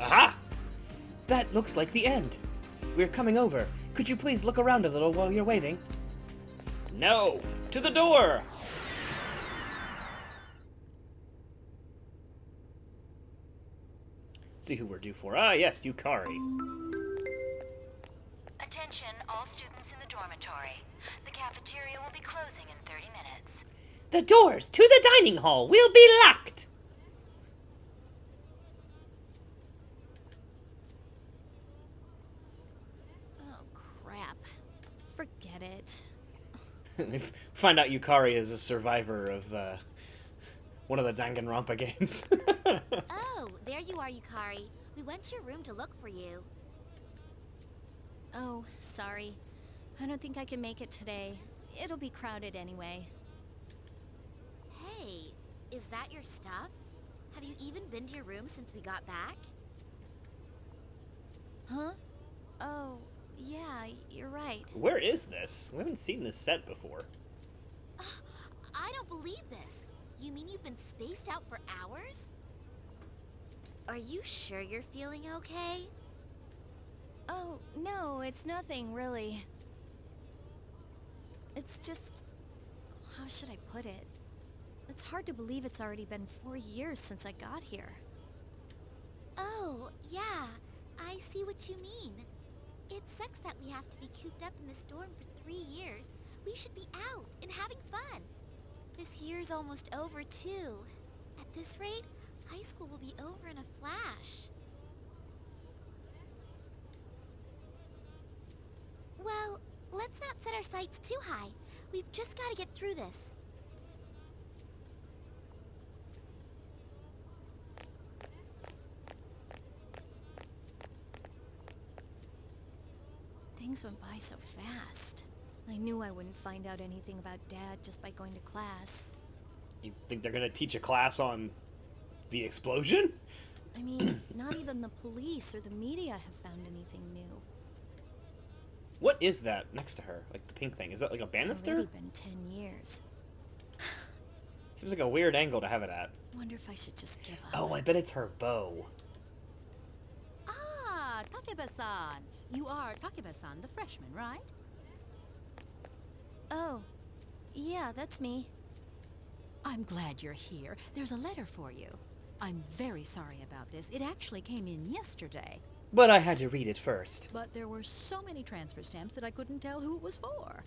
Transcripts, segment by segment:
Aha! That looks like the end. We're coming over. Could you please look around a little while you're waiting? No! To the door! See who we're due for. Ah, yes, Yukari. Attention, all students in the dormitory. The cafeteria will be closing in 30 minutes. The doors to the dining hall will be locked! Oh, crap. Forget it. We find out Yukari is a survivor of one of the Danganronpa games. Oh, there you are, Yukari. We went to your room to look for you. Oh, sorry. I don't think I can make it today. It'll be crowded anyway. Hey, is that your stuff? Have you even been to your room since we got back? Huh? Oh, yeah, you're right. Where is this? We haven't seen this set before. I don't believe this. You mean you've been spaced out for hours? Are you sure you're feeling okay? Oh, no, it's nothing, really. It's just... how should I put it? It's hard to believe it's already been 4 years since I got here. Oh, yeah. I see what you mean. It sucks that we have to be cooped up in this dorm for 3 years. We should be out and having fun. This year's almost over, too. At this rate, high school will be over in a flash. Well, let's not set our sights too high. We've just got to get through this. Things went by so fast. I knew I wouldn't find out anything about Dad just by going to class. You think they're gonna teach a class on the explosion? I mean, not even the police or the media have found anything new. What is that next to her? Like the pink thing? Is that like a It's banister? already been 10 years. Seems like a weird angle to have it at. Wonder if I should just give up. Oh, I bet it's her bow. Ah, Takeba-san. You are Takeba-san, the freshman, right? Oh, yeah, that's me. I'm glad you're here. There's a letter for you. I'm very sorry about this. It actually came in yesterday. But I had to read it first. But there were so many transfer stamps that I couldn't tell who it was for.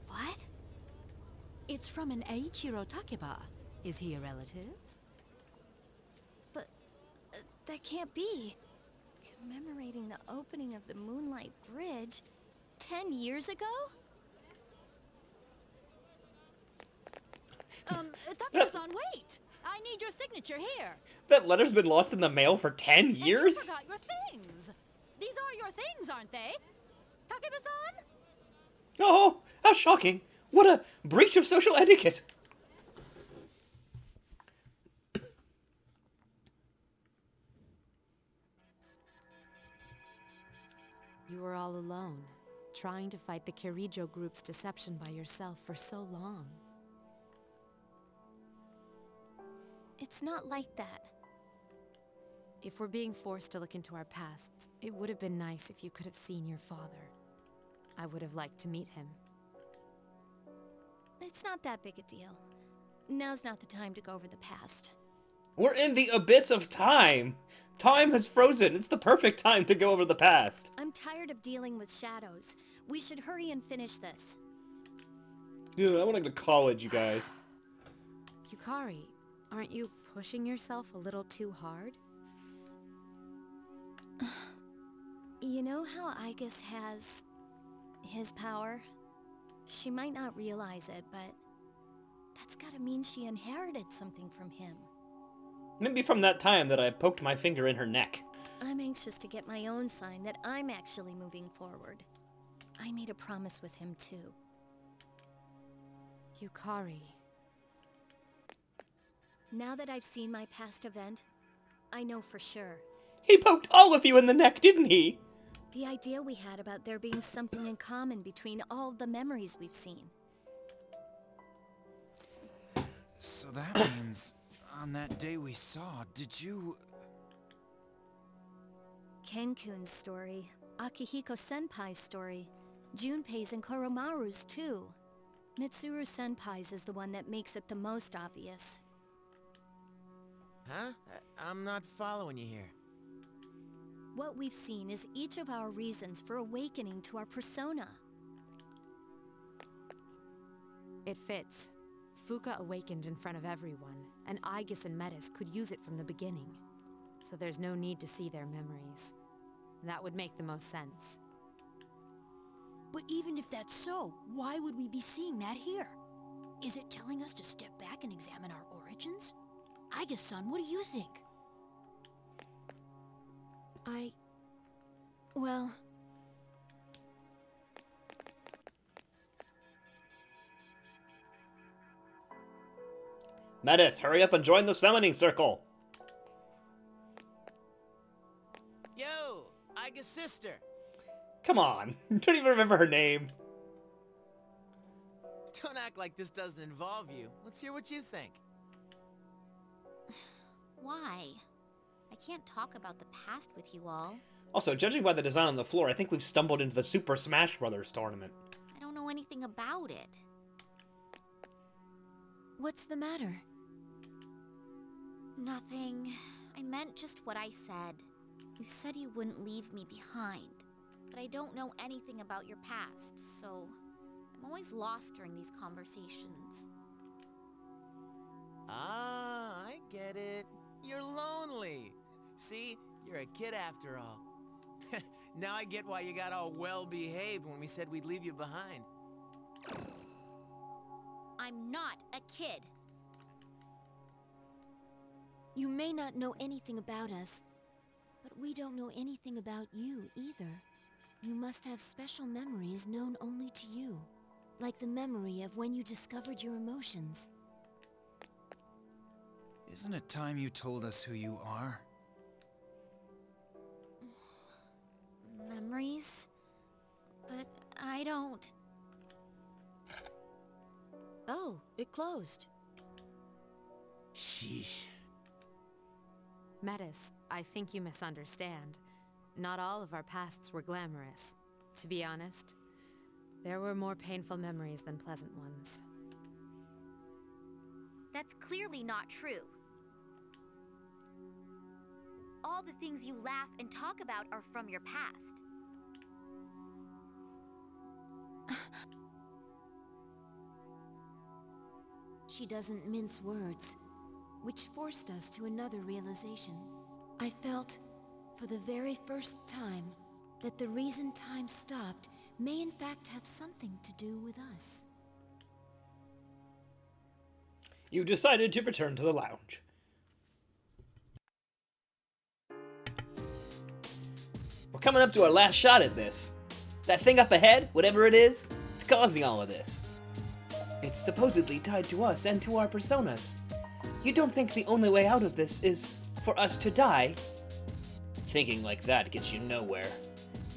What? It's from an Eiichiro Takeba. Is he a relative? But that can't be. Commemorating the opening of the Moonlight Bridge 10 years ago? Takeba-san, wait! I need your signature here. That letter's been lost in the mail for 10 And you years? forgot your things. These are your things, aren't they? Takeba-san? Oh, how shocking. What a breach of social etiquette. You were all alone, trying to fight the Kirijo group's deception by yourself for so long. It's not like that. If we're being forced to look into our pasts, it would have been nice if you could have seen your father. I would have liked to meet him. It's not that big a deal. Now's not the time to go over the past. We're in the abyss of time. Time has frozen. It's the perfect time to go over the past. I'm tired of dealing with shadows. We should hurry and finish this. Yeah, I want to go to college, you guys. Yukari, aren't you pushing yourself a little too hard? You know how Igus has his power? She might not realize it, but that's gotta mean she inherited something from him. Maybe from that time that I poked my finger in her neck. I'm anxious to get my own sign that I'm actually moving forward. I made a promise with him too. Yukari. Now that I've seen my past event, I know for sure. He poked all of you in the neck, didn't he? The idea we had about there being something in common between all the memories we've seen. So that means, on that day we saw, did you... Kenkun's story, Akihiko Senpai's story, Junpei's and Koromaru's too. Mitsuru Senpai's is the one that makes it the most obvious. Huh? I'm not following you here. What we've seen is each of our reasons for awakening to our persona. It fits. Fuka awakened in front of everyone, and Aigis and Metis could use it from the beginning. So there's no need to see their memories. That would make the most sense. But even if that's so, why would we be seeing that here? Is it telling us to step back and examine our origins? Aigis-san, what do you think? Well... Metis, hurry up and join the summoning circle! Yo, Aiga's sister. Come on, don't even remember her name. Don't act like this doesn't involve you. Let's hear what you think. Why? I can't talk about the past with you all. Also, judging by the design on the floor, I think we've stumbled into the Super Smash Bros. Tournament. I don't know anything about it. What's the matter? Nothing. I meant just what I said. You said you wouldn't leave me behind. But I don't know anything about your past, so I'm always lost during these conversations. Ah, I get it. You're lonely. See, you're a kid after all. Now I get why you got all well-behaved when we said we'd leave you behind. I'm not a kid. You may not know anything about us, but we don't know anything about you either. You must have special memories known only to you, like the memory of when you discovered your emotions. Isn't it time you told us who you are? Memories? But I don't... Oh, it closed. Sheesh. Metis, I think you misunderstand. Not all of our pasts were glamorous. To be honest, there were more painful memories than pleasant ones. That's clearly not true. All the things you laugh and talk about are from your past. She doesn't mince words, which forced us to another realization. I felt, for the very first time, that the reason time stopped may in fact have something to do with us. You decided to return to the lounge. We're coming up to our last shot at this. That thing up ahead, whatever it is, it's causing all of this. It's supposedly tied to us and to our personas. You don't think the only way out of this is for us to die? Thinking like that gets you nowhere.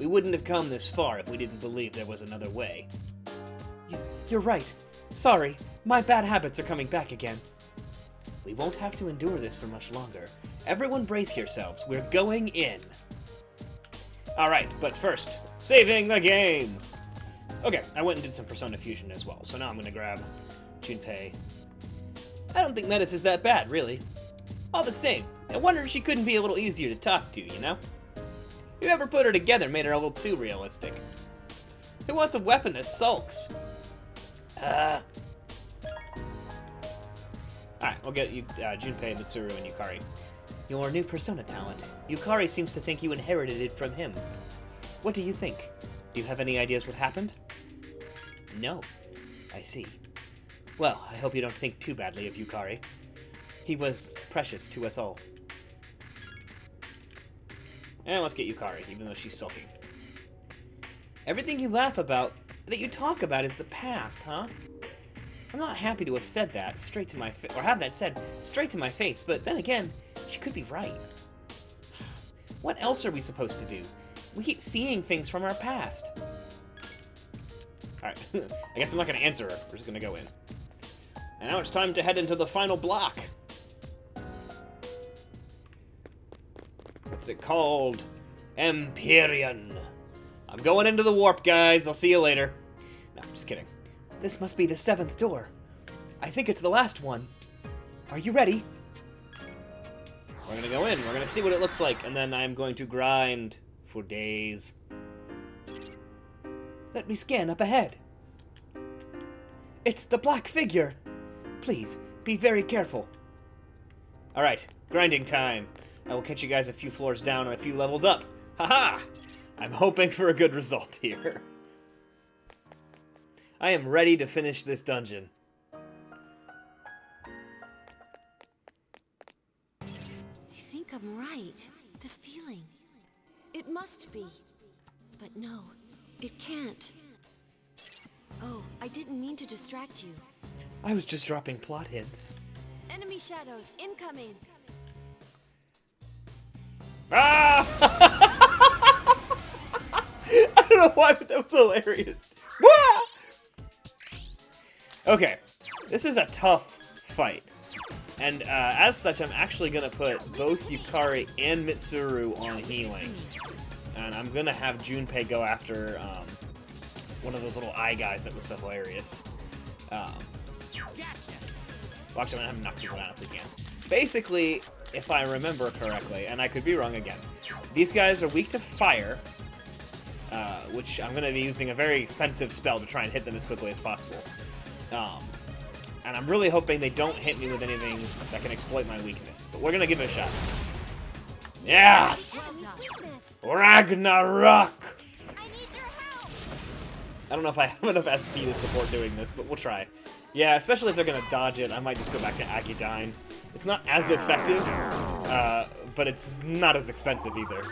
We wouldn't have come this far if we didn't believe there was another way. You're right. Sorry, my bad habits are coming back again. We won't have to endure this for much longer. Everyone brace yourselves. We're going in. Alright, but first, saving the game! Okay, I went and did some Persona Fusion as well, so now I'm gonna grab Junpei. I don't think Metis is that bad, really. All the same, I wonder if she couldn't be a little easier to talk to, you know? Whoever put her together made her a little too realistic. Who wants a weapon that sulks? Alright, we'll get you, Junpei, Mitsuru, and Yukari. Your new Persona talent. Yukari seems to think you inherited it from him. What do you think? Do you have any ideas what happened? No. I see. Well, I hope you don't think too badly of Yukari. He was precious to us all. And let's get Yukari, even though she's sulking. Everything you laugh about, that you talk about, is the past, huh? I'm not happy to have said that straight to my face, or have that said straight to my face, but then again, she could be right. What else are we supposed to do? We keep seeing things from our past. Alright, I guess I'm not going to answer her. We're just going to go in. And now it's time to head into the final block. What's it called? Empyrean. I'm going into the warp, guys. I'll see you later. No, I'm just kidding. This must be the 7th door. I think it's the last one. Are you ready? We're gonna go in. We're gonna see what it looks like, and then I'm going to grind for days. Let me scan up ahead. It's the black figure. Please, be very careful. Alright, grinding time. I will catch you guys a few floors down and a few levels up. Haha! I'm hoping for a good result here. I am ready to finish this dungeon. I think I'm right. This feeling. It must be. But no, it can't. Oh, I didn't mean to distract you. I was just dropping plot hints. Enemy shadows incoming. Ah! I don't know why, but that was hilarious. Wah! Okay, this is a tough fight. And as such, I'm actually going to put both Yukari and Mitsuru on healing. And I'm going to have Junpei go after one of those little eye guys that was so hilarious. Well, actually, I'm going to have him knock people down if we can. Basically, if I remember correctly, and I could be wrong again, these guys are weak to fire, which I'm going to be using a very expensive spell to try and hit them as quickly as possible. And I'm really hoping they don't hit me with anything that can exploit my weakness. But we're going to give it a shot. Yes! Ragnarok! I don't know if I have enough SP to support doing this, but we'll try. Yeah, especially if they're going to dodge it, I might just go back to Agidyne. It's not as effective, but it's not as expensive either.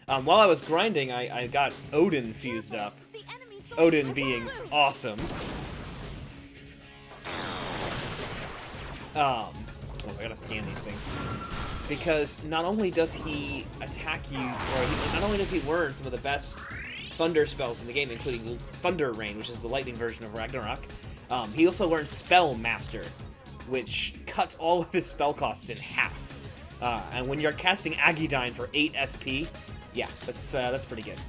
While I was grinding, I got Odin fused up. Odin being awesome. Oh, I gotta scan these things. Because not only does he attack you, or not only does he learn some of the best thunder spells in the game, including Thunder Rain, which is the lightning version of Ragnarok, he also learns Spell Master, which cuts all of his spell costs in half. And when you're casting Agidyne for 8 SP, yeah, that's pretty good.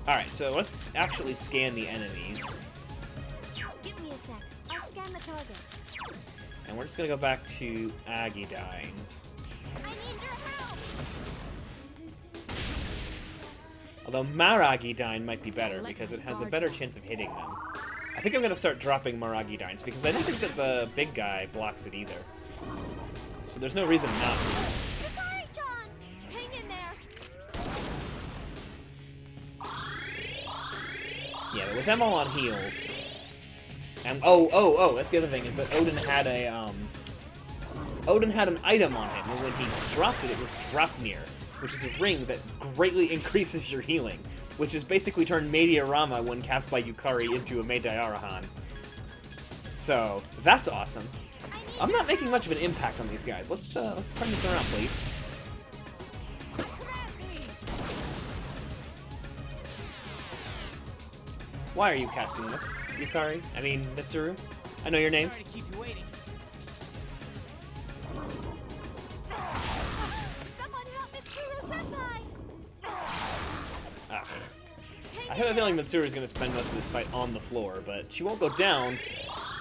Alright, so let's actually scan the enemies. Give me a sec. I'll scan the target. And we're just gonna go back to Agidyne's. I need your help! Although Maragidyne might be better, because it has a better chance of hitting them. I think I'm gonna start dropping Maragidynes, because I don't think that the big guy blocks it either. So there's no reason not to. Yukari, John! Hang in there! Yeah, but with them all on heals. And oh, that's the other thing, is that Odin had a Odin had an item on him, and when he dropped it, it was Dropnir, which is a ring that greatly increases your healing, which is basically turned Mediarama when cast by Yukari into a Medaiarahan. So that's awesome. I'm not making much of an impact on these guys. Let's turn this around, please. Why are you casting this, Yukari? I mean, Mitsuru? I know your name. Sorry to keep you waiting. Someone help Mitsuru-senpai! Ugh. I have a feeling Mitsuru's going to spend most of this fight on the floor, but she won't go down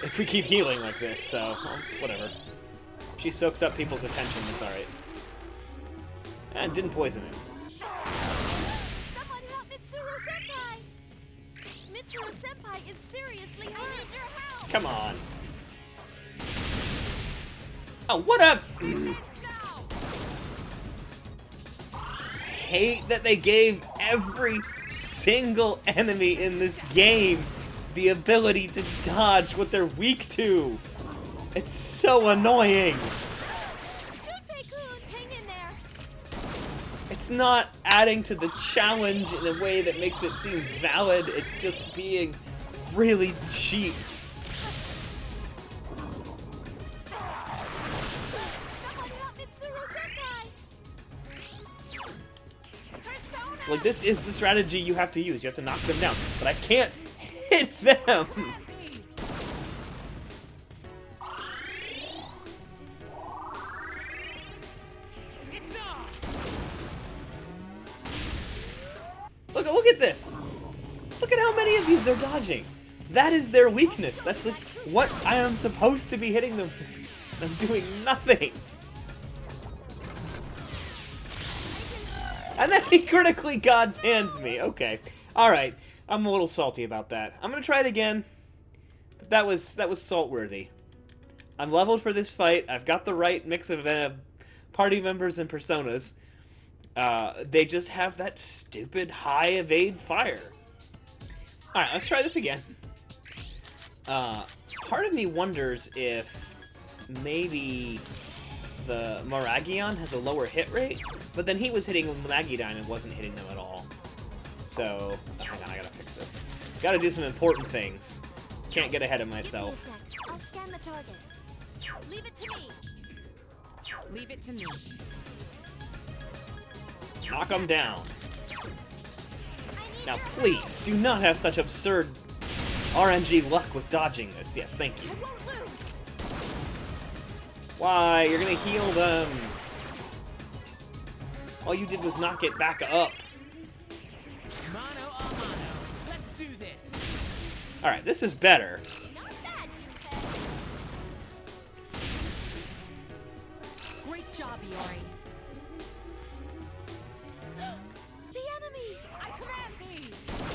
if we keep healing like this, so, well, whatever. She soaks up people's attention, it's alright. And didn't poison him. Someone help Mitsuru-senpai! Mitsuru-senpai is seriously hurt! I need your help! Come on. Oh, what up? Hate that they gave every single enemy in this game the ability to dodge what they're weak to. It's so annoying. Junpei-kun, hang in there! It's not adding to the challenge in a way that makes it seem valid. It's just being really cheap. Someone help Mitsuru-senpai! Persona! Like, this is the strategy you have to use. You have to knock them down. But I can't hit them. this! Look at how many of these they're dodging! That is their weakness. That's like what I am supposed to be hitting them. I'm doing nothing. And then he critically God's hands me. Okay. Alright. I'm a little salty about that. I'm gonna try it again. But that was salt-worthy. I'm leveled for this fight. I've got the right mix of party members and personas. They just have that stupid high evade fire. Alright, let's try this again. Part of me wonders if maybe the Moragion has a lower hit rate, but then he was hitting Magidine and wasn't hitting them at all. So, hang on, I gotta fix this. Gotta do some important things. Can't get ahead of myself. I'll scan the target. Leave it to me. Leave it to me. Knock him down. Now, please, do not have such absurd RNG luck with dodging this. Yes, thank you. I won't lose. Why? You're gonna heal them. All you did was knock it back up. Mano a mano. Let's do this. Alright, this is better. Not bad, Junpei. Great job, Iori. The enemy! I command thee!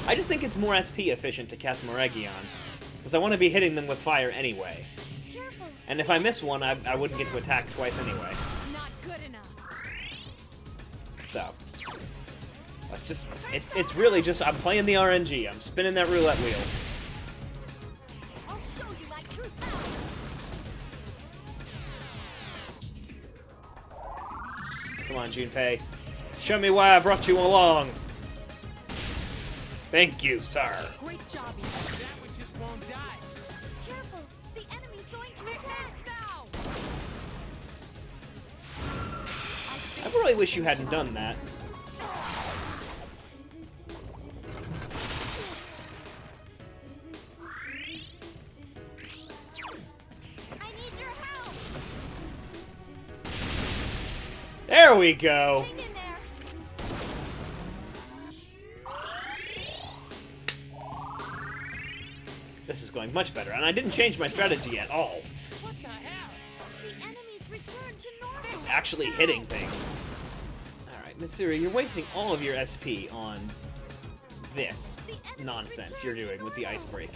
I just think it's more SP efficient to cast Moragion, because I want to be hitting them with fire anyway. Careful. And if I miss one, I wouldn't get to attack twice anyway. Not good enough. So, let's just, it's really just, I'm playing the RNG. I'm spinning that roulette wheel. I'll show you my true power. Come on, Junpei. Show me why I brought you along. Thank you, sir. Great job, Iori. That one just won't die. Careful. The enemy's going to Make attack. sense now! I really wish you hadn't done that. I need your help. There we go. Hang in there. This is going much better, and I didn't change my strategy at all. What the hell? The enemy's returned to normal. It's actually hitting things. Alright, Mitsuru, you're wasting all of your SP on this nonsense you're doing with the ice break.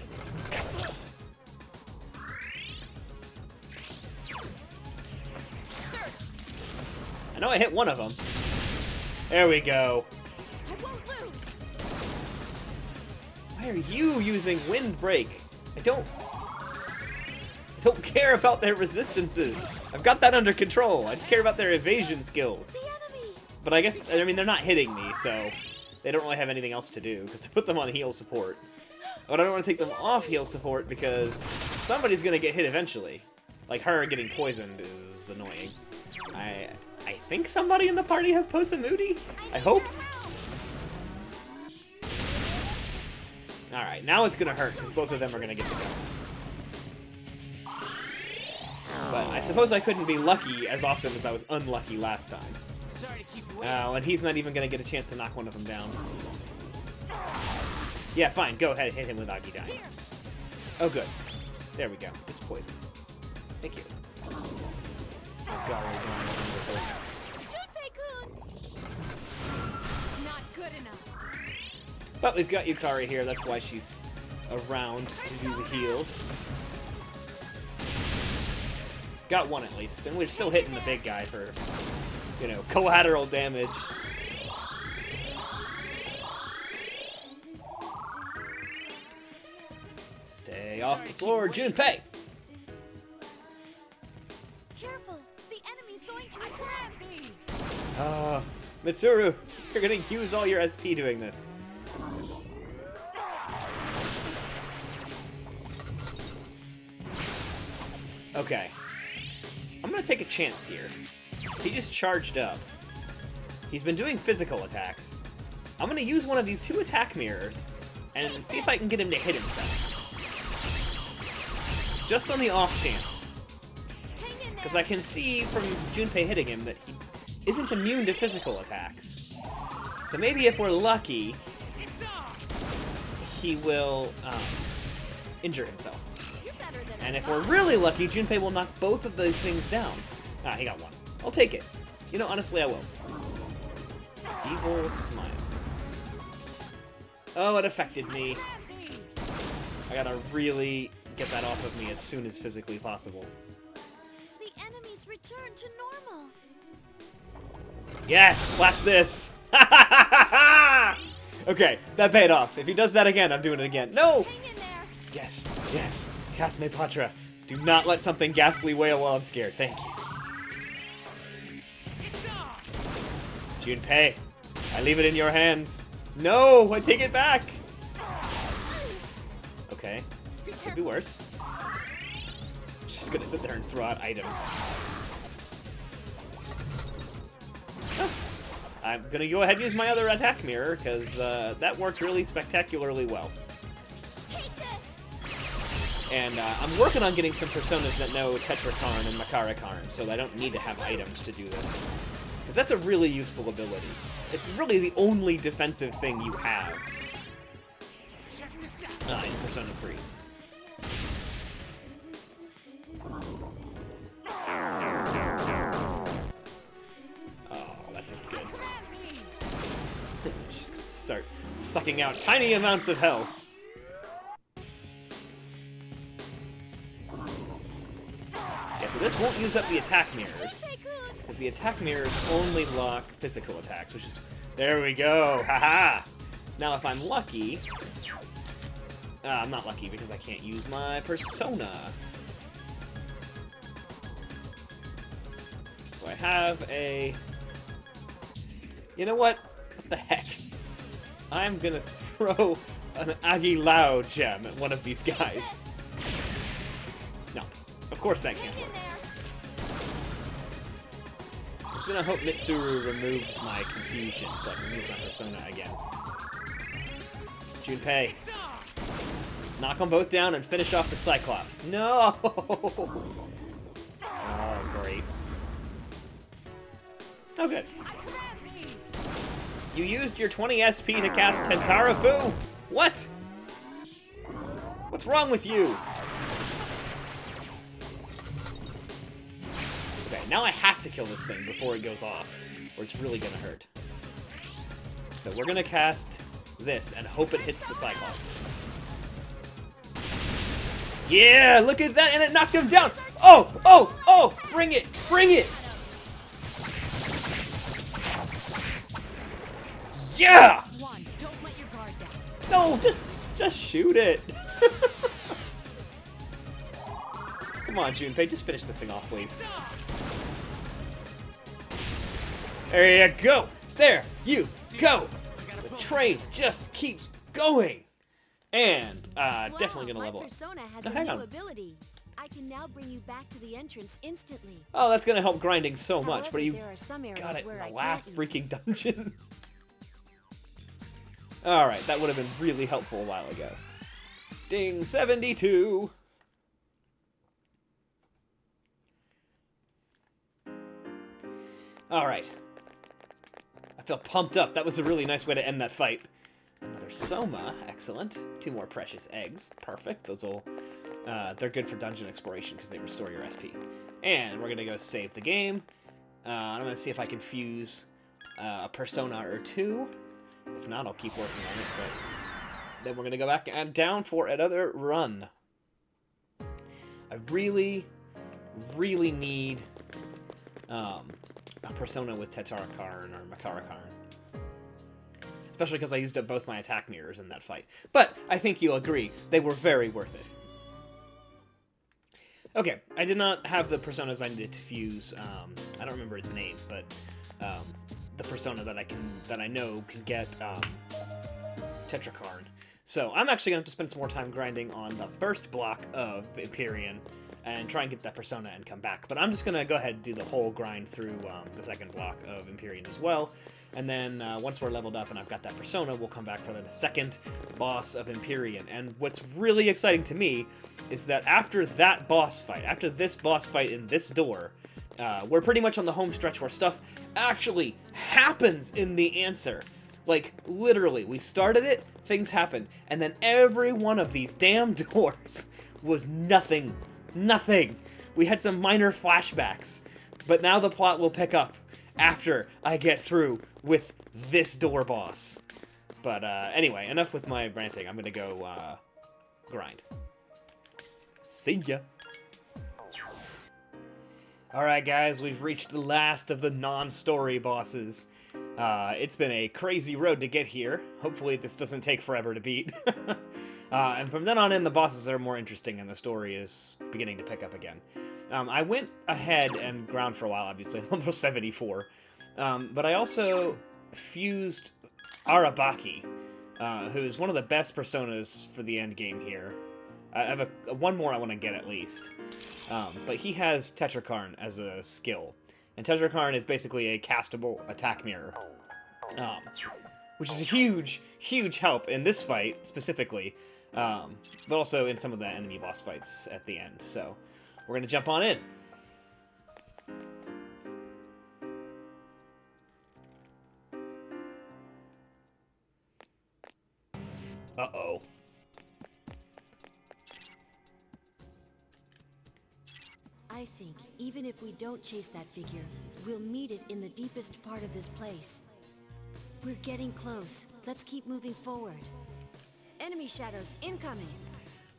I know I hit one of them. There we go. I won't lose. Why are you using Wind Break? I don't care about their resistances. I've got that under control. I just care about their evasion skills. The enemy. But I guess, I mean, they're not hitting me, so they don't really have anything else to do, because I put them on heal support. But I don't want to take them off heal support, because somebody's going to get hit eventually. Like, her getting poisoned is annoying. I think somebody in the party has Posamudi? I hope? Alright, now it's gonna hurt, because both of them are gonna get to go. But I suppose I couldn't be lucky as often as I was unlucky last time. Sorry to keep you waiting. And he's not even gonna get a chance to knock one of them down. Yeah, fine, go ahead, hit him with Agidine. Oh, good. There we go, just poison. Thank you. Oh, God, Junpei-kun. Not good enough. but we've got Yukari here, that's why she's around to do the heals. Got one at least, and we're still hitting the big guy for, you know, collateral damage. Stay off the floor, Junpei! Careful. The enemy's going to attack. Mitsuru, you're gonna use all your SP doing this. Okay. I'm gonna take a chance here. He just charged up. He's been doing physical attacks. I'm gonna use one of these 2 attack mirrors and see if I can get him to hit himself. Just on the off chance. Because I can see from Junpei hitting him that he isn't immune to physical attacks. So maybe if we're lucky, It's on. he will injure himself. And if we're really lucky, Junpei will knock both of those things down. Ah, he got one. I'll take it. You know, honestly, I will. Evil smile. Oh, it affected me. I gotta really get that off of me as soon as physically possible. The enemies return to normal. Yes! Watch this! Okay, that paid off. If he does that again, I'm doing it again. No! Hang in there. Yes, yes. Casme Patra. Do not let something ghastly wail while I'm scared. Thank you. Junpei, I leave it in your hands. No! I take it back! Okay. Could be worse. Just gonna sit there and throw out items. Oh. I'm gonna go ahead and use my other attack mirror, because that worked really spectacularly well. Take this. And I'm working on getting some personas that know Tetrakarn and Makarakarn, so I don't need to have items to do this. Because that's a really useful ability. It's really the only defensive thing you have in Persona 3. Just gonna start sucking out tiny amounts of health. Yeah, so this won't use up the attack mirrors, because the attack mirrors only lock physical attacks, which is... There we go! Haha! Now if I'm lucky... I'm not lucky because I can't use my persona. So I have a... You know what? What the heck? I'm gonna throw an Agilao gem at one of these guys. No. Of course that can't work. I'm just gonna hope Mitsuru removes my confusion so I can use my persona again. Junpei. Knock them both down and finish off the Cyclops. No! Oh, great. Oh, good. You used your 20 SP to cast Tentarafu? What? What's wrong with you? Okay, now I have to kill this thing before it goes off, or it's really gonna hurt. So we're gonna cast this and hope it hits the Cyclops. Yeah, look at that, and it knocked him down! Oh, oh, oh! Bring it! Bring it! Yeah! Don't let your guard down. No, just shoot it. Come on, Junpei, just finish this thing off, please. There you go. There you go. The train just keeps going. And definitely gonna level up. Persona has Oh, a hang new on. ability. I can now bring you back to the entrance instantly. Oh, that's gonna help grinding so much, However, but you there are some areas got it in where the I last can't use freaking dungeon. Alright, that would have been really helpful a while ago. Ding, 72! Alright. I feel pumped up. That was a really nice way to end that fight. Another Soma, excellent. 2 more precious eggs, perfect. Those will, they're good for dungeon exploration because they restore your SP. And we're gonna go save the game. I'm gonna see if I can fuse a persona or 2. If not, I'll keep working on it, but then we're gonna go back and down for another run. I really, really need a persona with Tetrakarn or Makarakarn. Especially because I used up both my attack mirrors in that fight. But I think you'll agree, they were very worth it. Okay, I did not have the personas I needed to fuse. I don't remember its name, but the persona that I know can get Tetrakarn. So I'm actually going to spend some more time grinding on the first block of Empyrean and try and get that persona and come back. But I'm just going to go ahead and do the whole grind through the second block of Empyrean as well. And then once we're leveled up and I've got that persona, we'll come back for the second boss of Empyrean. And what's really exciting to me is that after that boss fight, after this boss fight in this door, we're pretty much on the home stretch where stuff actually happens in the answer. Like, literally, we started it, things happened, and then every one of these damn doors was nothing. Nothing. We had some minor flashbacks, but now the plot will pick up after I get through with this door boss. But anyway, enough with my ranting. I'm gonna go grind. See ya. Alright guys, we've reached the last of the non-story bosses. It's been a crazy road to get here. Hopefully this doesn't take forever to beat. And from then on in, the bosses are more interesting and the story is beginning to pick up again. I went ahead and ground for a while, obviously, level 74. But I also fused Arabaki, who is one of the best personas for the end game here. I have one more I want to get at least. But he has Tetrakarn as a skill. And Tetrakarn is basically a castable attack mirror. Which is a huge, huge help in this fight, specifically. But also in some of the enemy boss fights at the end. So, we're going to jump on in. Uh-oh. I think even if we don't chase that figure, we'll meet it in the deepest part of this place. We're getting close. Let's keep moving forward. Enemy shadows incoming.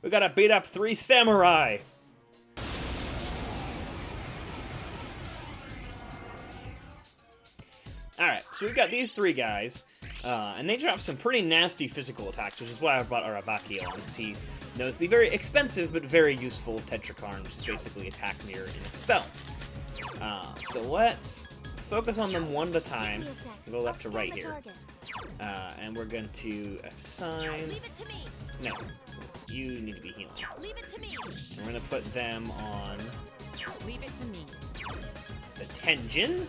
We gotta beat up 3 samurai! Alright, so we've got these 3 guys, and they drop some pretty nasty physical attacks, which is why I brought Arabaki on, because he knows the very expensive but very useful Tetrakarn, which is basically attack mirror in a spell. So let's focus on them one at a time. We'll go left to right here. And we're going to assign... Leave it to me. No, you need to be healing. Leave it to me. We're going to put them on Leave it to me. the Tenjin.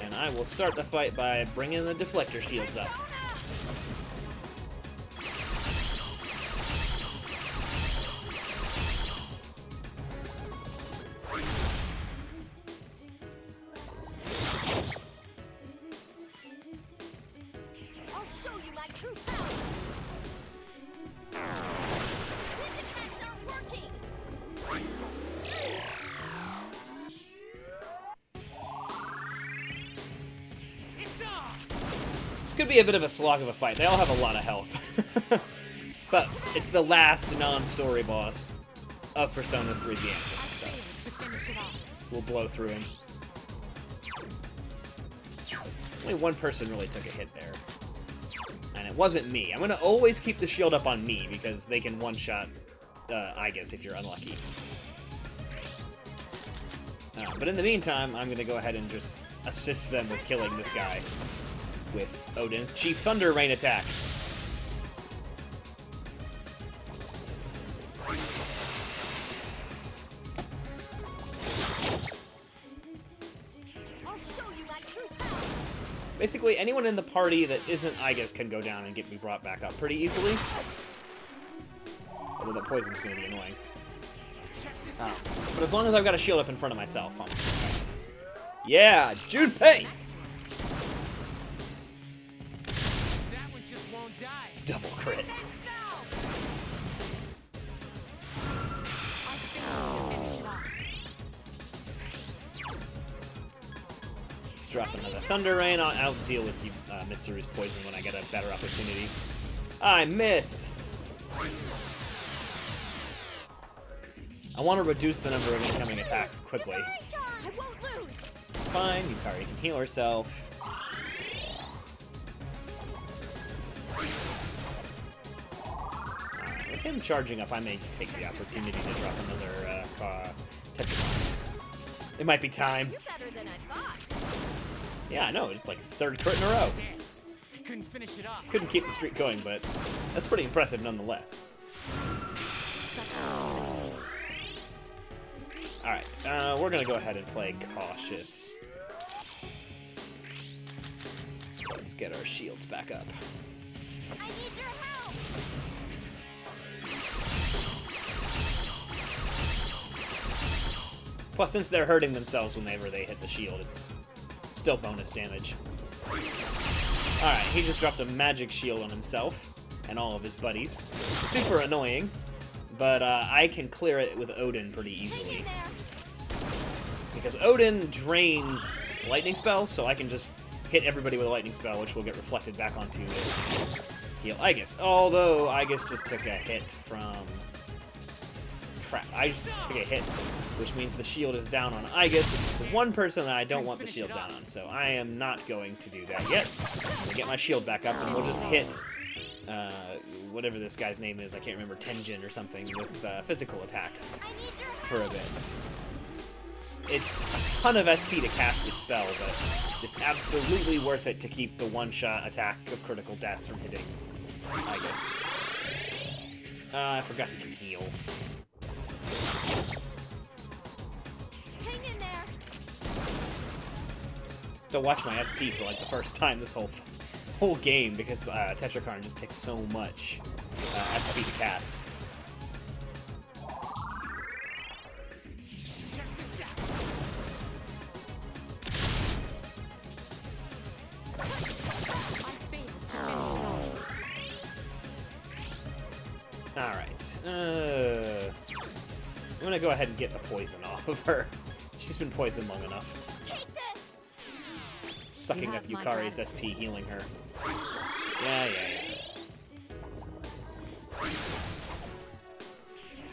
And I will start the fight by bringing the deflector shields up. I'll show you my true power. These attacks aren't working. This could be a bit of a slog of a fight. They all have a lot of health. But it's the last non-story boss of Persona 3 The Answer, so we'll blow through him. Only one person really took a hit there. And it wasn't me. I'm going to always keep the shield up on me, because they can one-shot Aegis if you're unlucky. But in the meantime, I'm going to go ahead and just assist them with killing this guy with Odin's Chief Thunder Rain attack. I'll show you my true power. Basically, anyone in the party that isn't Aegis can go down and get me brought back up pretty easily. Although the poison's going to be annoying. But as long as I've got a shield up in front of myself, I'm... Yeah, Junpei! That one just won't die. Double crit. Let's drop another Thunder Rain. I'll deal with you, Mitsuru's poison when I get a better opportunity. I missed! I want to reduce the number of incoming attacks quickly. I won't lose. It's fine, Yukari can heal herself. With him charging up, I may take the opportunity to drop another Tetrakarn. It might be time. You're better than I thought. Yeah, I know, it's like his 3rd crit in a row. I couldn't finish it off. Couldn't keep the streak going, but that's pretty impressive nonetheless. Alright, we're gonna go ahead and play cautious. Let's get our shields back up. I need your help. Plus, since they're hurting themselves whenever they hit the shield, it's still bonus damage. Alright, he just dropped a magic shield on himself and all of his buddies. Super annoying, but I can clear it with Odin pretty easily. Because Odin drains lightning spells, so I can just hit everybody with a lightning spell, which will get reflected back onto it. Heal Aegis. Although Aegis just took a hit from... Crap, I just took a hit, which means the shield is down on Aegis, which is the one person that I don't want the shield down on. So I am not going to do that yet. I'm gonna get my shield back up, and we'll just hit whatever this guy's name is. I can't remember, Tenjin or something, with physical attacks for a bit. It's a ton of SP to cast this spell, but it's absolutely worth it to keep the one-shot attack of critical death from hitting Aegis. I forgot he can heal. Hang in there. To watch my SP for like the first time this whole game because Tetrakarn just takes so much SP to cast. Alright. I'm gonna go ahead and get the poison off of her. She's been poisoned long enough. Take this! Sucking up Yukari's SP, healing her. Yeah.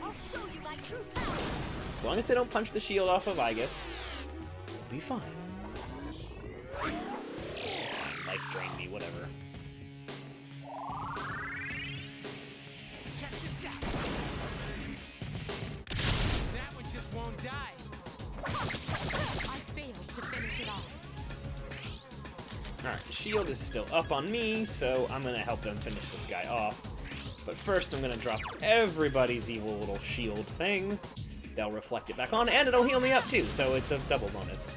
I'll show you my true power. As long as they don't punch the shield off of Aegis, we'll be fine. Life drain me, whatever. Check this out. That one just won't die. I failed to finish it off. Alright, the shield is still up on me, so I'm gonna help them finish this guy off. But first, I'm gonna drop everybody's evil little shield thing. They'll reflect it back on, and it'll heal me up too, so it's a double bonus.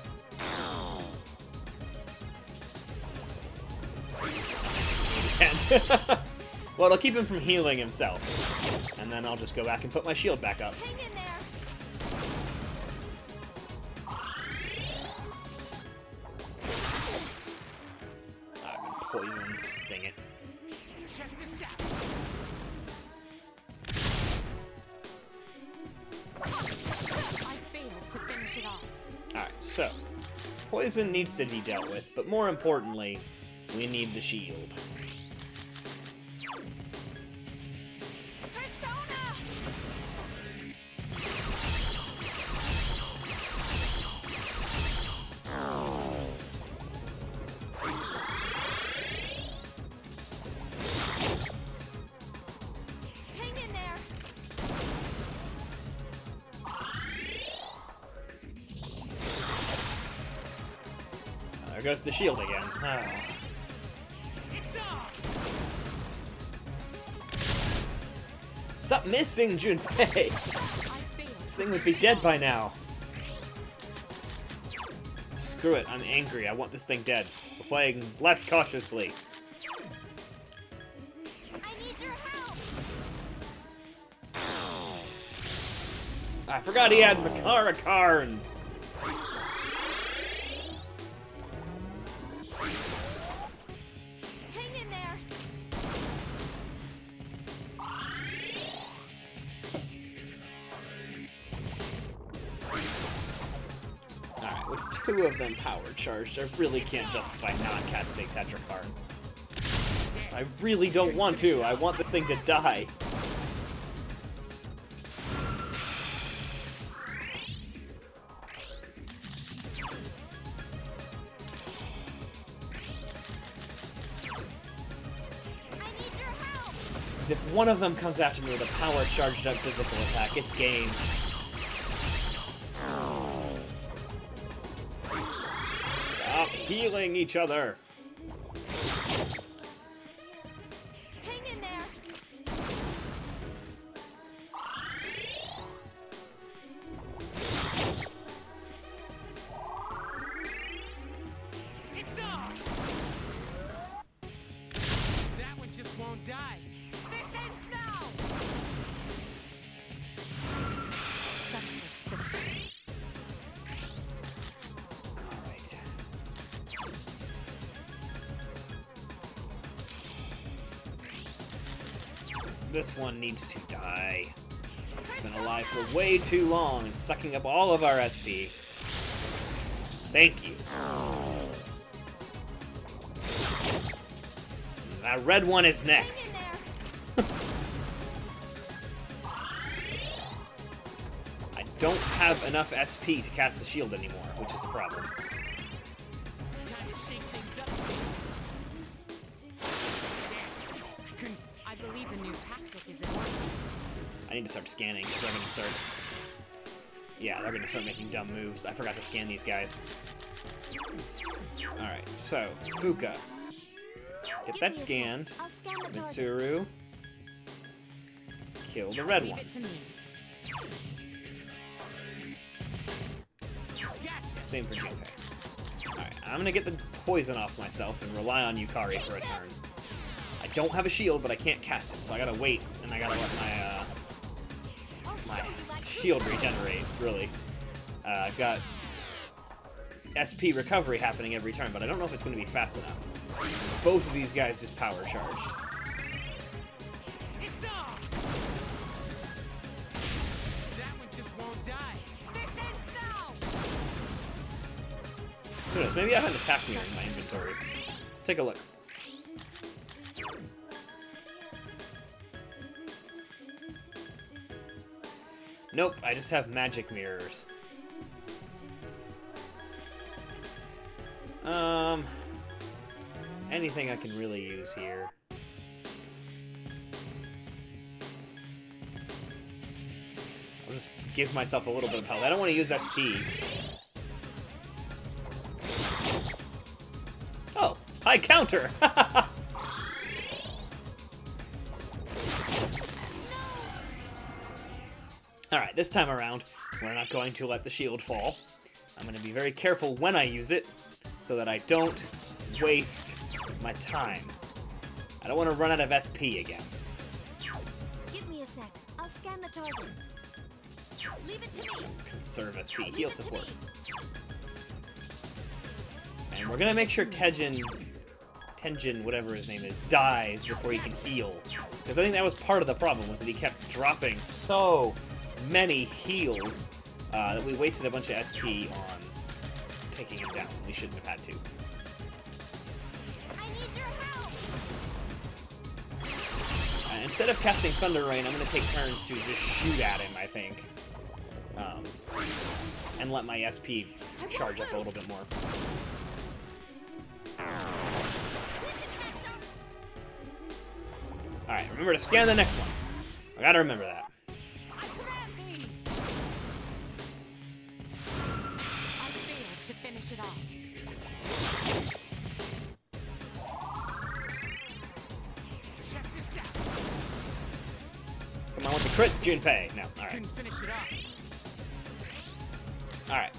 Well, it'll keep him from healing himself. And then I'll just go back and put my shield back up. Hang in there. I've been poisoned. Dang it. Check this out. I failed to finish it off. Alright, so poison needs to be dealt with, but more importantly, we need the shield. Persona! Hang in there. There goes the shield again. Ah. It's off. Stop missing, Junpei! I failed. This thing would be dead by now. Screw it, I'm angry. I want this thing dead. We're playing less cautiously. I need your help! I forgot he had Makara Karn. Hang in there. Alright, with two of them power charged, I really can't justify not casting Tetrakarn. I really don't want to. I want this thing to die. I need your help! Because if one of them comes after me with a power charged up physical attack, it's game. Stop healing each other. Hang in there. It's off. That one just won't die. This ends now. Such persistence. Alright. This one needs to die. It's been alive for way too long and sucking up all of our SP. Thank you. That red one is next. I don't have enough SP to cast the shield anymore, which is a problem. I believe a new tactic is in order. I need to start scanning, because they're gonna start... Yeah, they're gonna start making dumb moves. I forgot to scan these guys. Alright, so, Fuka. Get that scanned. Mitsuru. Kill the red one. Leave it to me. Same for Junpei. Alright, I'm gonna get the poison off myself and rely on Yukari for a turn. I don't have a shield, but I can't cast it, so I gotta wait, and I gotta let my shield regenerate, really. I've got SP recovery happening every turn, but I don't know if it's gonna be fast enough. Both of these guys just power charged. It's off! That one just won't die. This ends now! Who knows, maybe I have an attack mirror in my inventory. Take a look. Nope, I just have magic mirrors. Anything I can really use here. I'll just give myself a little bit of health. I don't want to use SP. Oh, high counter! Alright, this time around, we're not going to let the shield fall. I'm going to be very careful when I use it, so that I don't waste my time. I don't want to run out of SP again. Give me a sec. I'll scan the target. Leave it to me. Conserve SP, heal support. And we're gonna make sure Tenjin, whatever his name is, dies before he can heal. Because I think that was part of the problem, was that he kept dropping so many heals that we wasted a bunch of SP on taking him down. We shouldn't have had to. I need your help. Instead of casting Thunder Rain, I'm going to take turns to just shoot at him, I think. And let my SP charge up a little bit more. Alright, remember to scan the next one. I gotta remember that. I failed to finish it off. Check this out. Come on with the crits, Junpei. No, alright. Couldn't finish it off. Alright.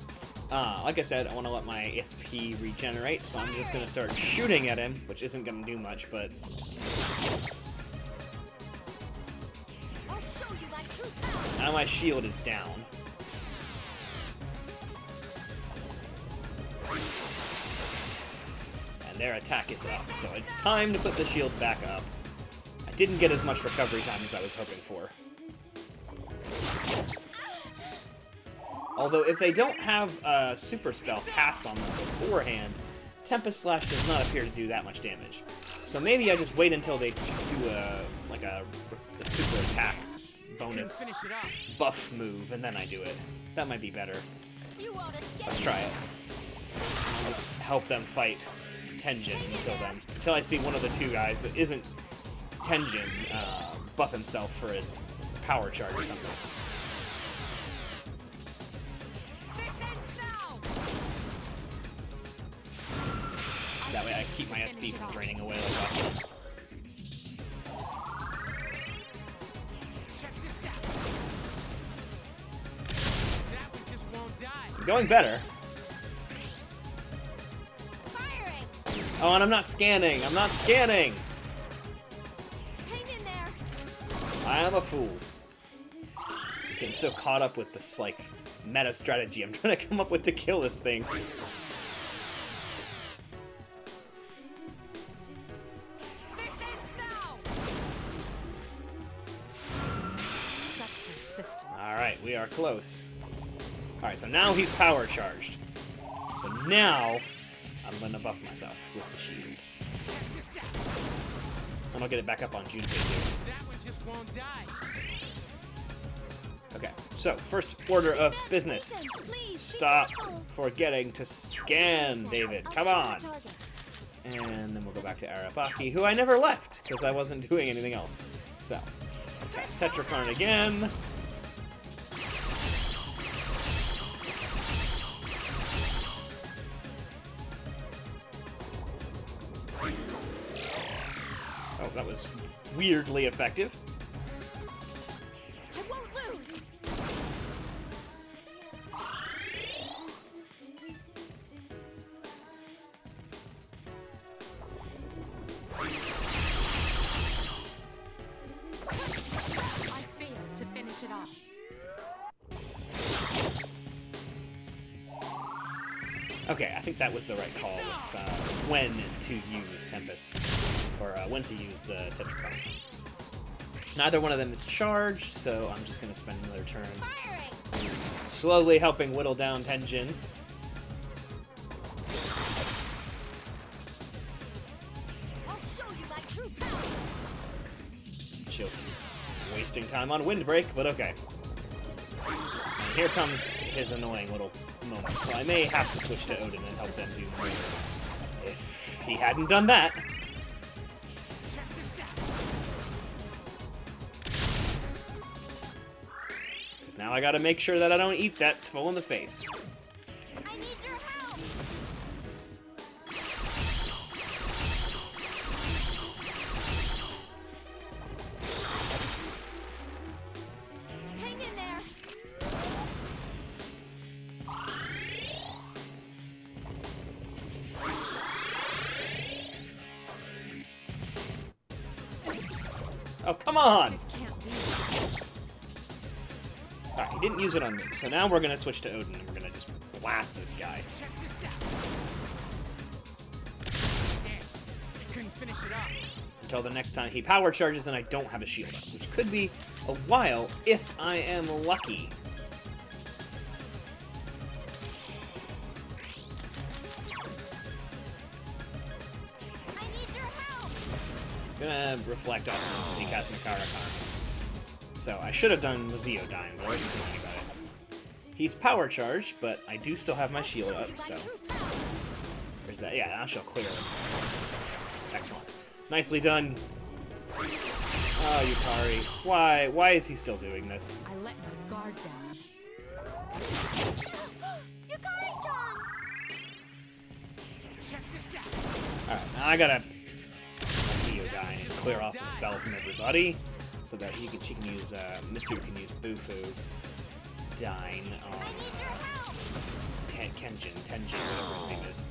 Like I said, I want to let my SP regenerate, so I'm just going to start shooting at him, which isn't going to do much, but... I'll show you my true power. Now my shield is down. And their attack is up, so it's time to put the shield back up. I didn't get as much recovery time as I was hoping for. Although, if they don't have a super spell cast on them beforehand, Tempest Slash does not appear to do that much damage. So maybe I just wait until they do a super attack bonus buff move, and then I do it. That might be better. You won't escape. Let's try it. I'll just help them fight Tenjin until I see one of the two guys that isn't Tenjin buff himself for a power charge or something. That way I keep my SP from draining away like that. Check this out. That one just won't die. I'm going better. Firing. Oh, and I'm not scanning. I'm not scanning. Hang in there. I am a fool. I'm getting so caught up with this, like, meta strategy I'm trying to come up with to kill this thing. Alright, we are close. Alright, so now he's power charged. So now, I'm gonna buff myself with the shield. And I'll get it back up on Junpei too. That one just won't die. Okay, so first order of business. Stop forgetting to scan, David. Come on. And then we'll go back to Arabaki, who I never left because I wasn't doing anything else. So, I'll cast Tetrakarn again. Oh, that was weirdly effective. I won't lose! I failed to finish it off. Okay, I think that was the right call with when to use Tempest, or when to use the Tetrakarn. Neither one of them is charged, so I'm just going to spend another turn slowly helping whittle down Tenjin. I'll show you my true power! Chill. Wasting time on Windbreak, but okay. And here comes his annoying little moment, so I may have to switch to Odin and help them do more. If he hadn't done that... Because now I gotta make sure that I don't eat that full in the face. I need your help! Hang in there! Oh, come on! This can't be. Alright, he didn't use it on me, so now we're gonna switch to Odin and we're gonna just blast this guy. Check this out. Damn, I couldn't finish it off. Until the next time he power charges and I don't have a shield up, which could be a while if I am lucky. I need your help! Gonna reflect off him when he casts Makara-kan. So I should have done Mazio dying, but I wasn't thinking about it. He's power charged, but I do still have my shield up, so... Where's that? Yeah, now she'll clear him. Excellent. Nicely done. Oh, Yukari. Why? Why is he still doing this? I let my guard down. Yukari-chan! Check this out. Alright, now I gotta Mazio die and clear off the spell from everybody. So that she can use, Mitsu can use Bufu dying on Tenjin, whatever his name is.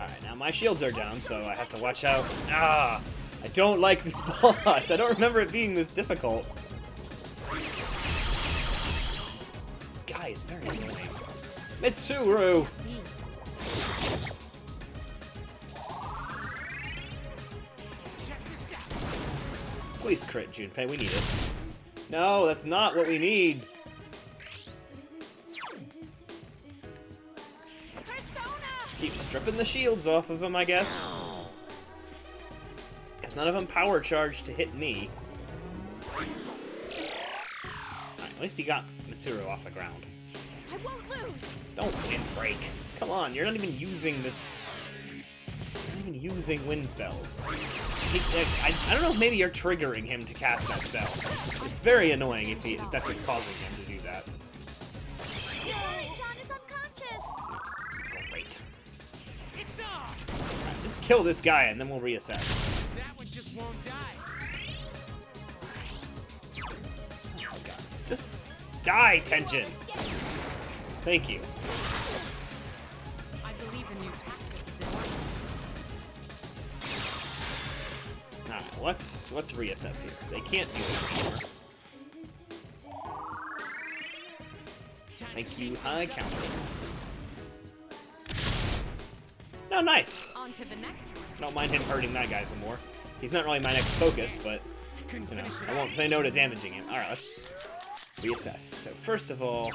Alright, now my shields are down, so I have to watch out. Ah! I don't like this boss! I don't remember it being this difficult. This guy is very annoying. Mitsuru! Please crit, Junpei, we need it. No, that's not what we need. Just keep stripping the shields off of him, I guess. Because none of them power charged to hit me. Alright, at least he got Mitsuru off the ground. I won't lose! Don't windbreak. Come on, you're not even using this. You're not even using wind spells. I don't know if maybe you're triggering him to cast that spell. It's very annoying if that's what's causing him to do that. Yukari-chan is unconscious! Great. It's on. Alright, just kill this guy and then we'll reassess. That one just won't die. Son of a gun. Just die, Tenjin! Thank you. I believe a new tactic is in order. Alright, let's reassess here. They can't do it anymore. Thank you, high counter. Oh, nice! On to the next one. I don't mind him hurting that guy some more. He's not really my next focus, but You know, I won't say no to damaging him. Alright, let's reassess. So first of all,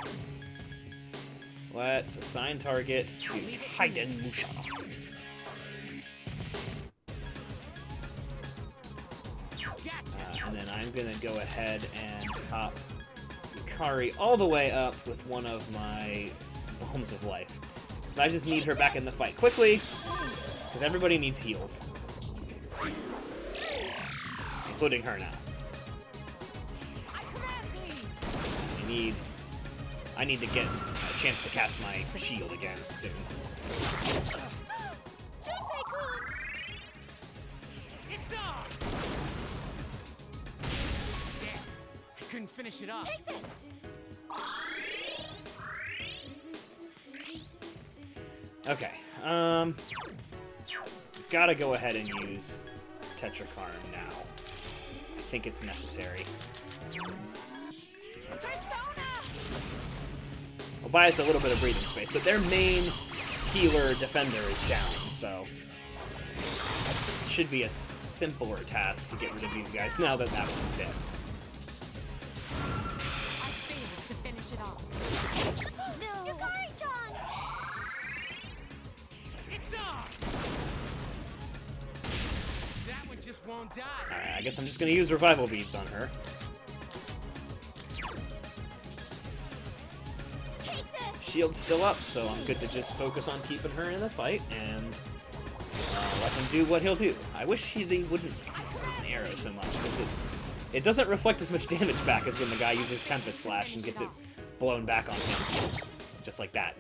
let's assign target to Hayden Musha. And then I'm gonna go ahead and hop Yukari all the way up with one of my Bombs of Life. Because I just need her back in the fight quickly, because everybody needs heals. Including her now. I need to get a chance to cast my shield again soon. It's on! Damn, I couldn't finish it off. Take this! Okay, gotta go ahead and use Tetrakarn now. I think it's necessary. I'll buy us a little bit of breathing space, but their main healer defender is down, so it should be a simpler task to get rid of these guys now that that one's dead. I failed to finish it off. No! Yukari-chan! It's on! That one just won't die. Alright, I guess I'm just gonna use revival beads on her. Shield's still up, so I'm good to just focus on keeping her in the fight and let him do what he'll do. I wish he wouldn't use an arrow so much, because it doesn't reflect as much damage back as when the guy uses Tempest Slash and gets it blown back on him. Just like that.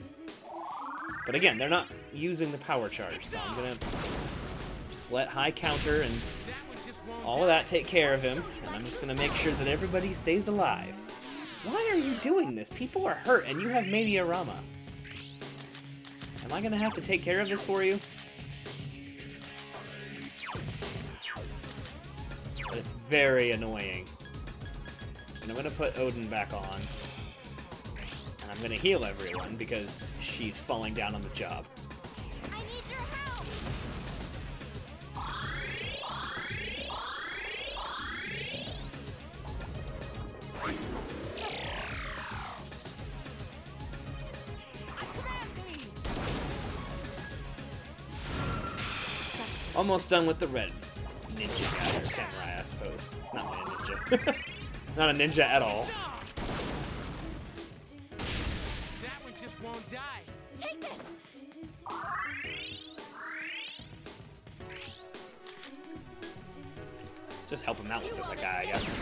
But again, they're not using the power charge, so I'm gonna just let high counter and all of that take care of him, and I'm just gonna make sure that everybody stays alive. Why are you doing this? People are hurt, and you have Maniarama. Am I gonna have to take care of this for you? But it's very annoying. And I'm gonna put Odin back on. And I'm gonna heal everyone, because she's falling down on the job. I need your help! Almost done with the red ninja guy, or samurai, I suppose. Not really a ninja. Not a ninja at all. That one just won't die. Take this! Just help him out with this guy, I guess.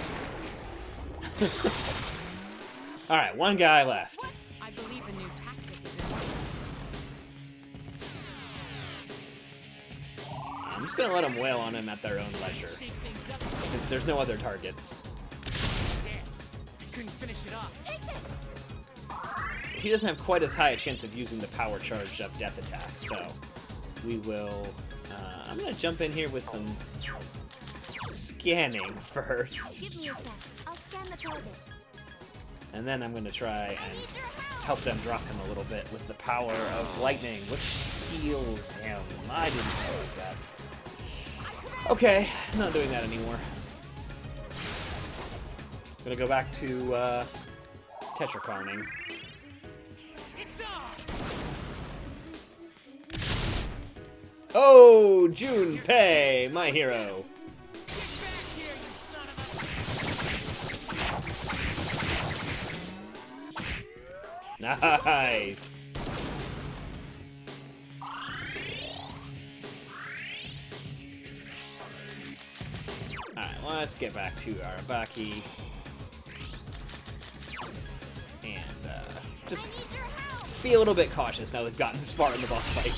Alright, one guy left. I believe a new tactic is in order. I'm just gonna let them wail on him at their own leisure, since there's no other targets. Damn, I couldn't finish it off. Take this! He doesn't have quite as high a chance of using the power charged up death attack, so we will... I'm gonna jump in here with some scanning first. Give me a sec. I'll scan the target. And then I'm gonna try and help them drop him a little bit with the power of lightning, which heals him. I didn't notice that. Okay, I'm not doing that anymore. Gonna go back to Tetrakarning. It's on! Oh, Junpei, my hero. Get back here, you son of a... Nice. Alright, let's get back to Arabaki. And just be a little bit cautious now we've gotten this far in the boss fight.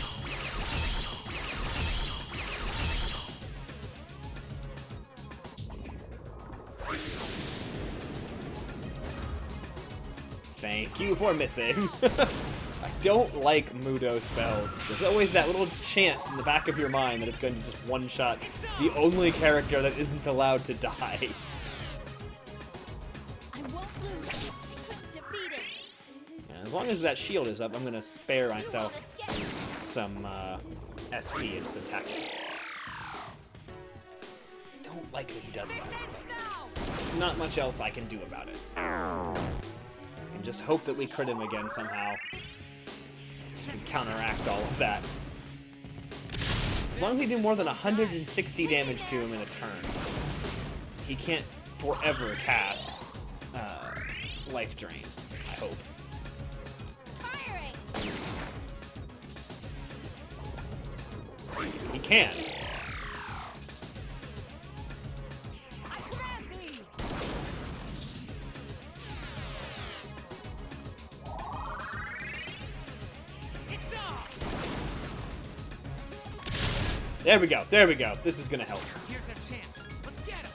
Thank you for missing. I don't like Mudo spells. There's always that little chance in the back of your mind that it's going to just one-shot the only character that isn't allowed to die. I won't lose. I couldn't defeat it. And as long as that shield is up, I'm going to spare myself some SP and just attack it. don't like that he does that. But not much else I can do about it. I can just hope that we crit him again somehow. And counteract all of that. As long as we do more than 160 damage to him in a turn, he can't forever cast Life Drain, I hope. He can. There we go, there we go. This is gonna help. Here's our chance. Let's get him.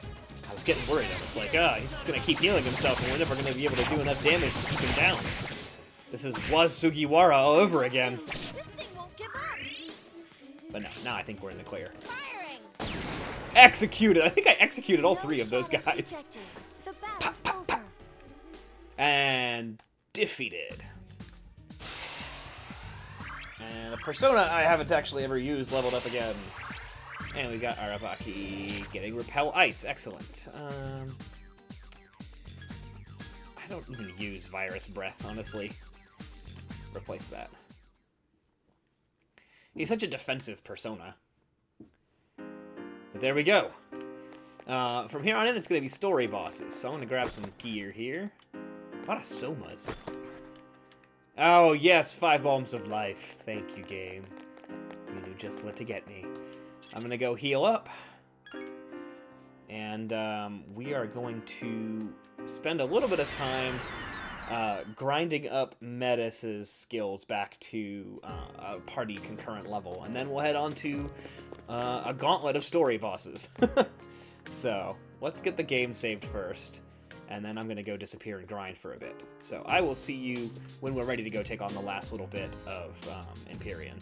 I was getting worried. I was like, he's just gonna keep healing himself and we're never gonna be able to do enough damage to keep him down. This is Was Sugiwara all over again. This thing won't give up. But no, now I think we're in the clear. Firing. Executed! I think I executed all three of those guys. Detected. The battle's over. And defeated. And a persona I haven't actually ever used leveled up again. And we got Arabaki getting Repel Ice. Excellent. I don't even use Virus Breath, honestly. Replace that. He's such a defensive persona. But there we go. From here on in, it's going to be story bosses. So I'm going to grab some gear here. A lot of Somas. Oh, yes, 5 Bombs of Life. Thank you, game. You knew just what to get me. I'm going to go heal up. And we are going to spend a little bit of time grinding up Metis' skills back to a party concurrent level. And then we'll head on to a gauntlet of story bosses. So, let's get the game saved first. And then I'm going to go disappear and grind for a bit. So I will see you when we're ready to go take on the last little bit of Empyrean.